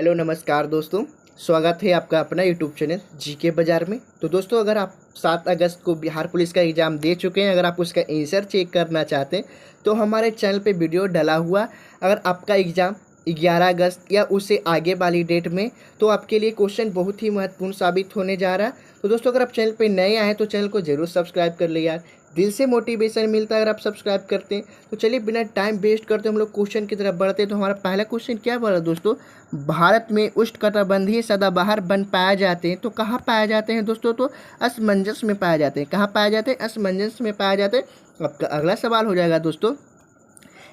Hello नमस्कार दोस्तों, स्वागत है आपका अपना यूट्यूब चैनल जीके बाज़ार में। तो दोस्तों, अगर आप 7 अगस्त को बिहार पुलिस का एग्ज़ाम दे चुके हैं, अगर आप उसका आंसर चेक करना चाहते हैं तो हमारे चैनल पे वीडियो डला हुआ। अगर आपका एग्ज़ाम 11 अगस्त या उससे आगे वाली डेट में, तो आपके लिए क्वेश्चन बहुत ही महत्वपूर्ण साबित होने जा रहा है। तो दोस्तों, अगर आप चैनल पे नए आए हैं तो चैनल को ज़रूर सब्सक्राइब कर ले यार, दिल से मोटिवेशन मिलता है अगर आप सब्सक्राइब करते हैं। तो चलिए बिना टाइम वेस्ट करते हम लोग क्वेश्चन की तरफ बढ़ते हैं। तो हमारा पहला क्वेश्चन क्या बोला दोस्तों, भारत में उष्णकटिबंधीय सदाबहार वन पाए जाते हैं तो कहाँ पाए जाते हैं दोस्तों? तो असमंजस में पाए जाते हैं। कहाँ पाए जाते हैं? असमंजस में पाए जाते हैं। आपका अगला सवाल हो जाएगा दोस्तों,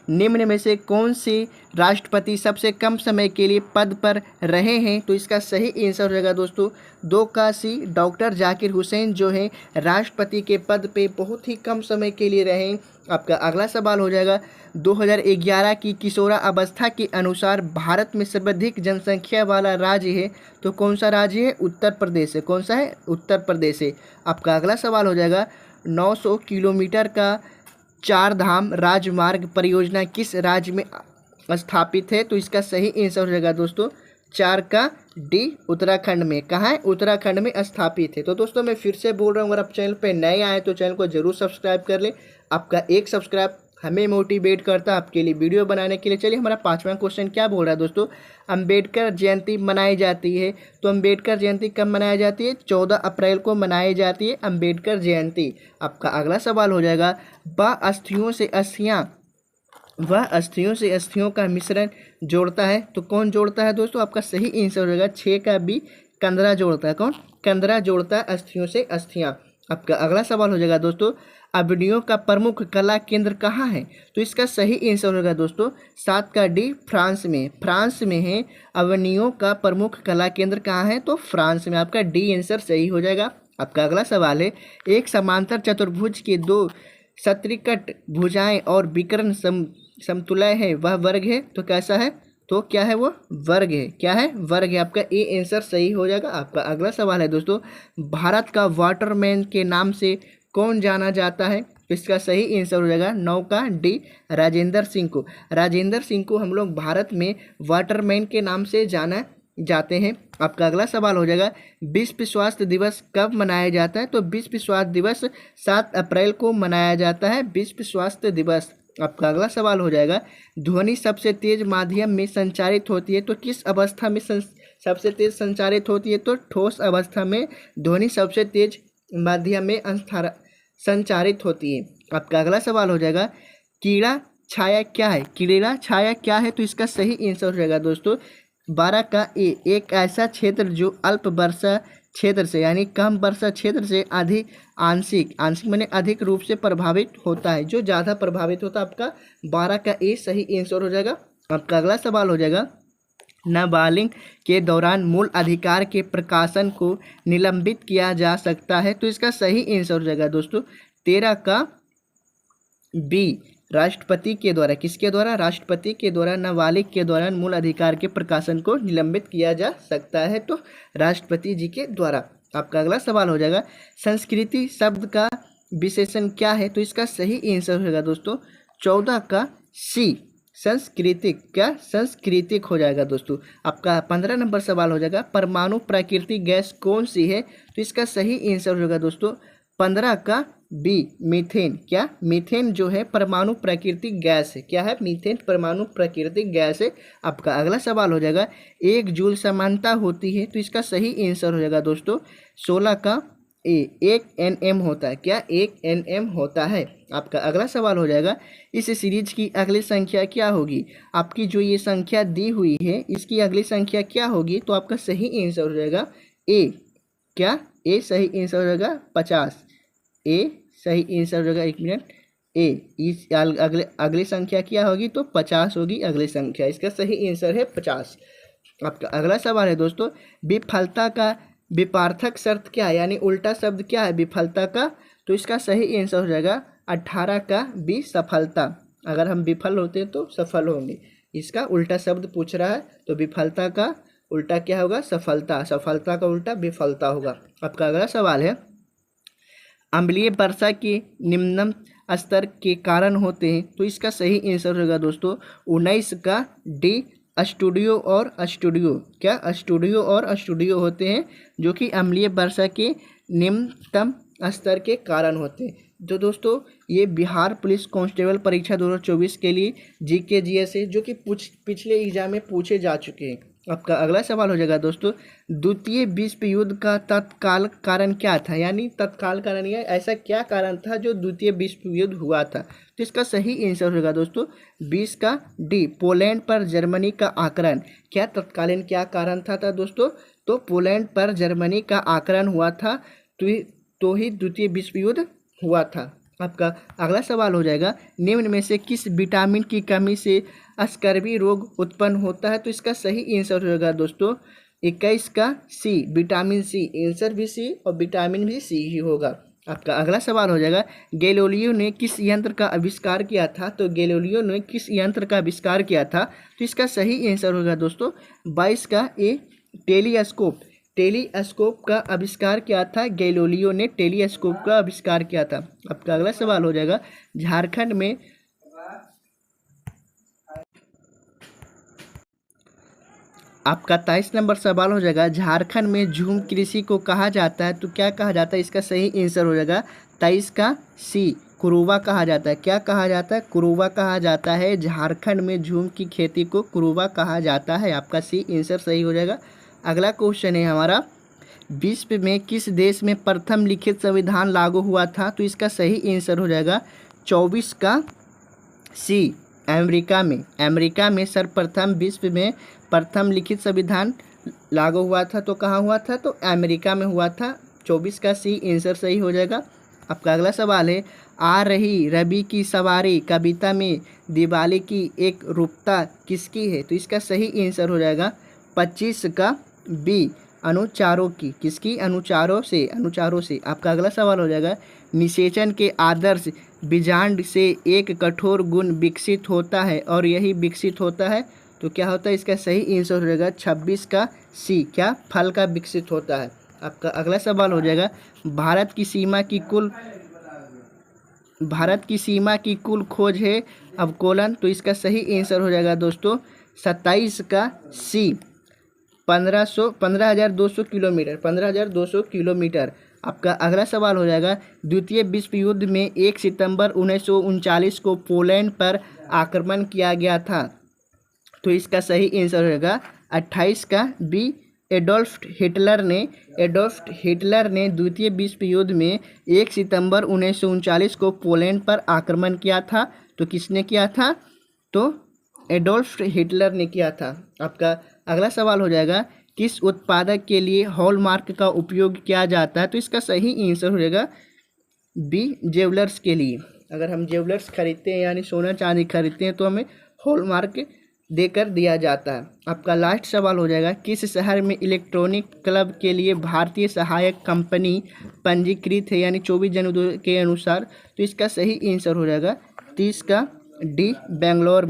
निम्न में से कौन से राष्ट्रपति सबसे कम समय के लिए पद पर रहे हैं? तो इसका सही आंसर हो जाएगा दोस्तों 2 का सी, डॉक्टर जाकिर हुसैन जो हैं राष्ट्रपति के पद पे बहुत ही कम समय के लिए रहे। आपका अगला सवाल हो जाएगा, 2011 की किशोरा अवस्था के अनुसार भारत में सर्वाधिक जनसंख्या वाला राज्य है तो कौन सा राज्य है? उत्तर प्रदेश है। कौन सा है? उत्तर प्रदेश है। आपका अगला सवाल हो जाएगा, 900 किलोमीटर का 4 धाम राजमार्ग परियोजना किस राज्य में स्थापित है? तो इसका सही आंसर हो जाएगा दोस्तों 4 का डी, उत्तराखंड में। कहाँ है? उत्तराखंड में स्थापित है। तो दोस्तों, मैं फिर से बोल रहा हूँ, अगर आप चैनल पे नए आए तो चैनल को जरूर सब्सक्राइब कर लें। आपका एक सब्सक्राइब हमें मोटिवेट करता है आपके लिए वीडियो बनाने के लिए। चलिए हमारा 5वां क्वेश्चन क्या बोल रहा है दोस्तों, अंबेडकर जयंती मनाई जाती है तो अंबेडकर जयंती कब मनाई जाती है? 14 अप्रैल को मनाई जाती है अंबेडकर जयंती। आपका अगला सवाल हो जाएगा, वह अस्थियों से अस्थियों का मिश्रण जोड़ता है तो कौन जोड़ता है दोस्तों? आपका सही आंसर हो जाएगा 6 का बी, कंदरा जोड़ता है। कौन? कंदरा जोड़ता है अസ്ഥियों से अस्थियां। आपका अगला सवाल हो जाएगा दोस्तों, अवनियों का प्रमुख कला केंद्र कहाँ है? तो इसका सही आंसर होगा दोस्तों 7 का डी, फ्रांस में। फ्रांस में है अवनियों का प्रमुख कला केंद्र। कहाँ है? तो फ्रांस में। आपका डी आंसर सही हो जाएगा। आपका अगला सवाल है, एक समांतर चतुर्भुज के 2 सत्रिकट भुजाएं और विकर्ण समतुल्य है, वह वर्ग है तो कैसा है? तो क्या है? वो वर्ग है। क्या है? वर्ग है। आपका ए आंसर सही हो जाएगा। आपका अगला सवाल है दोस्तों, भारत का वाटरमैन के नाम से कौन जाना जाता है? तो इसका सही आंसर हो जाएगा 9 का डी, राजेंद्र सिंह को। राजेंद्र सिंह को हम लोग भारत में वाटरमैन के नाम से जाना जाते हैं। आपका अगला सवाल हो जाएगा, विश्व स्वास्थ्य दिवस कब मनाया जाता है? तो विश्व स्वास्थ्य दिवस 7 अप्रैल को मनाया जाता है, विश्व स्वास्थ्य दिवस। आपका अगला सवाल हो जाएगा, ध्वनि सबसे तेज माध्यम में संचारित होती है तो किस अवस्था में सबसे तेज संचारित होती है? तो ठोस अवस्था में ध्वनि सबसे तेज माध्यम में संचारित होती है। आपका अगला सवाल हो जाएगा, कीड़ा छाया क्या है? कीड़ा छाया क्या है? तो इसका सही आंसर हो जाएगा दोस्तों 12 का ए, एक ऐसा क्षेत्र जो अल्प वर्षा क्षेत्र से यानी कम वर्षा क्षेत्र से अधिक आंशिक माने अधिक रूप से प्रभावित होता है, जो ज़्यादा प्रभावित होता है। आपका 12 का ए सही आंसर हो जाएगा। आपका अगला सवाल हो जाएगा, नाबालिग के दौरान मूल अधिकार के प्रकाशन को निलंबित किया जा सकता है तो इसका सही आंसर हो जाएगा दोस्तों 13 का बी, राष्ट्रपति के द्वारा। किसके द्वारा? राष्ट्रपति के द्वारा नाबालिग के दौरान मूल अधिकार के प्रकाशन को निलंबित किया जा सकता है तो राष्ट्रपति जी के द्वारा। आपका अगला सवाल हो जाएगा, संस्कृति शब्द का विशेषण क्या है? तो इसका सही आंसर होगा दोस्तों 14 का सी, सांस्कृतिक। क्या? सांस्कृतिक हो जाएगा दोस्तों। आपका 15 नंबर सवाल हो जाएगा, परमाणु प्राकृतिक गैस कौन सी है? तो इसका सही आंसर होगा दोस्तों 15 का बी, मीथेन। क्या? मीथेन जो है परमाणु प्राकृतिक गैस है। क्या है? मीथेन परमाणु प्राकृतिक गैस है। आपका अगला सवाल हो जाएगा, 1 जूल समानता होती है तो इसका सही आंसर हो जाएगा दोस्तों 16 का ए, 1 nm होता है। क्या? 1 nm होता है। आपका अगला सवाल हो जाएगा, इस सीरीज की अगली संख्या क्या होगी? आपकी जो ये संख्या दी हुई है इसकी अगली संख्या क्या होगी? तो आपका सही आंसर हो जाएगा ए। क्या? ए सही आंसर हो जाएगा 50। ए सही आंसर हो जाएगा, 1 मिनट, ए इस अगली संख्या क्या होगी? तो 50 होगी अगली संख्या। इसका सही आंसर है 50। आपका अगला सवाल है दोस्तों, विफलता का विपार्थक शर्त क्या है यानी उल्टा शब्द क्या है विफलता का? तो इसका सही आंसर हो जाएगा 18 का बी, सफलता। अगर हम विफल होते हैं तो सफल होंगे, इसका उल्टा शब्द पूछ रहा है तो विफलता का उल्टा क्या होगा? सफलता। सफलता का उल्टा विफलता होगा। आपका अगला सवाल है, अम्लीय वर्षा के निम्न स्तर के कारण होते हैं तो इसका सही आंसर होगा दोस्तों 19 का डी, स्टूडियो और स्टूडियो, क्या स्टूडियो और स्टूडियो होते हैं जो कि अम्लीय वर्षा के निम्नतम स्तर के कारण होते हैं। तो दोस्तों ये बिहार पुलिस कांस्टेबल परीक्षा 2024 के लिए जीके जीएस है जो कि पिछले एग्जाम में पूछे जा चुके हैं। आपका अगला सवाल हो जाएगा दोस्तों, द्वितीय विश्व युद्ध का तत्काल कारण क्या था, यानी तत्काल कारण या ऐसा क्या कारण था जो द्वितीय विश्व युद्ध हुआ था। तो इसका सही आंसर होगा दोस्तों 20 का डी, पोलैंड पर जर्मनी का आक्रमण। क्या तत्कालीन क्या कारण था दोस्तों, तो पोलैंड पर जर्मनी का आक्रमण हुआ था, तो ही द्वितीय विश्व युद्ध हुआ था। आपका अगला सवाल हो जाएगा, निम्न में से किस विटामिन की कमी से स्कर्वी रोग उत्पन्न होता है। तो इसका सही आंसर होगा दोस्तों 21 का सी, विटामिन सी। आंसर भी सी और विटामिन भी सी ही होगा। आपका अगला सवाल हो जाएगा, गैलीलियो ने किस यंत्र का आविष्कार किया था। तो गैलीलियो ने किस यंत्र का आविष्कार किया था, तो इसका सही आंसर होगा दोस्तों 22 का ए, टेलीस्कोप। टेलीस्कोप का आविष्कार किया था गैलीलियो ने, टेलीस्कोप का आविष्कार किया था। आपका अगला सवाल हो जाएगा, झारखंड में आपका 23 नंबर सवाल हो जाएगा, झारखंड में झूम कृषि को कहा जाता है। तो क्या कहा जाता है, इसका सही आंसर हो जाएगा 23 का सी, कुरुवा कहा जाता है। क्या कहा जाता है, कुरुवा कहा जाता है। झारखंड में झूम की खेती को कुरुवा कहा जाता है। आपका सी आंसर सही हो जाएगा। अगला क्वेश्चन है हमारा, विश्व में किस देश में प्रथम लिखित संविधान लागू हुआ था। तो इसका सही आंसर हो जाएगा 24 का सी, अमेरिका में। अमेरिका में सर्वप्रथम विश्व में प्रथम लिखित संविधान लागू हुआ था। तो कहाँ हुआ था, तो अमेरिका में हुआ था। 24 का सी आंसर सही हो जाएगा। आपका अगला सवाल है, आ रही रवि की सवारी कविता में दिवाली की एक रूपता किसकी है। तो इसका सही आंसर हो जाएगा 25 का बी, अनुचारों की। किसकी, अनुचारों से, अनुचारों से। आपका अगला सवाल हो जाएगा, निषेचन के आदर्श बीजांड से एक कठोर गुण विकसित होता है और यही विकसित होता है। तो क्या होता है, इसका सही आंसर हो जाएगा 26 का सी, क्या, फल का विकसित होता है। आपका अगला सवाल हो जाएगा, भारत की सीमा की कुल खोज है अवकोलन। तो इसका सही आंसर हो जाएगा दोस्तों 27 का सी, 15,200 किलोमीटर, 15,200 किलोमीटर। आपका अगला सवाल हो जाएगा, द्वितीय विश्व युद्ध में 1 सितंबर 1939 को पोलैंड पर आक्रमण किया गया था। तो इसका सही आंसर होगा 28 का बी, एडोल्फ हिटलर ने द्वितीय विश्व युद्ध में 1 सितंबर 1939 को पोलैंड पर आक्रमण किया था। तो किसने किया था, तो एडोल्फ हिटलर ने किया था। आपका अगला सवाल हो जाएगा, किस उत्पादक के लिए हॉलमार्क का उपयोग किया जाता है। तो इसका सही आंसर हो जाएगा बी, ज्वेलर्स के लिए। अगर हम ज्वेलर्स खरीदते हैं यानी सोना चांदी खरीदते हैं तो हमें हॉलमार्क देकर दिया जाता है। आपका लास्ट सवाल हो जाएगा, किस शहर में इलेक्ट्रॉनिक क्लब के लिए भारतीय सहायक कंपनी पंजीकृत है, यानी 24 जनवरी के अनुसार। तो इसका सही आंसर हो जाएगा 30 का डी, बेंगलोर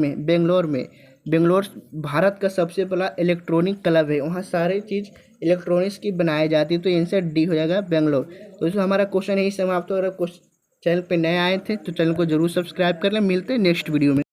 भारत का सबसे बड़ा इलेक्ट्रॉनिक क्लब है, वहाँ सारे चीज़ इलेक्ट्रॉनिक्स की बनाई जाती है। तो आंसर डी हो जाएगा, बेंगलोर। तो इसमें हमारा क्वेश्चन यही समाप्त हो। अगर चैनल पे नए आए थे तो चैनल को जरूर सब्सक्राइब कर लें। मिलते हैं नेक्स्ट वीडियो में।